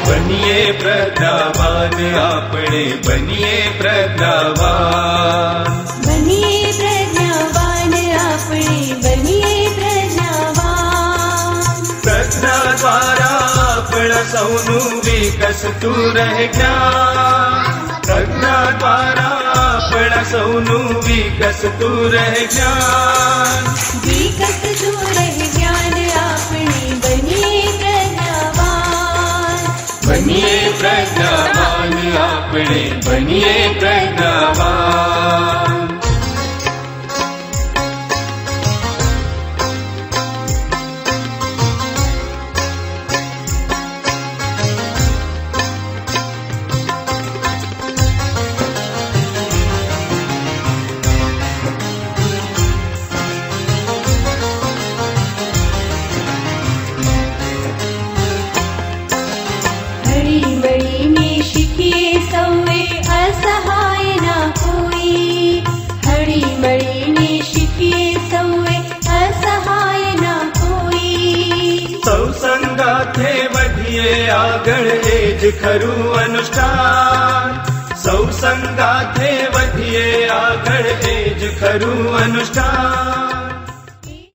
बनिए प्रज्ञावान आपणे बनिए प्रज्ञावान बनिए प्रज्ञावान आपणे बनिए प्रज्ञावान प्रज्ञा द्वारा आपणा सौનું વિકસતું રહે જ્ઞાન प्रज्ञा द्वारा आपणा सौનું વિકસતું રહે જ્ઞાન विकसतुं रहे ज्ञान आपणे बनिए प्रज्ञावान बनिए प्रज्ञावान आपणे बनिए प्रज्ञावान हळी मळीने शिखिए सौए असहाय ना कोई हळी मळीने शिखिए सौए असहाय ना कोई सौ संगाथे वधिए આગળ એ જ ખરું અનુષ્ઠાન સૌ સંગાથે વધીએ આગળ એ જ ખરું અનુષ્ઠાન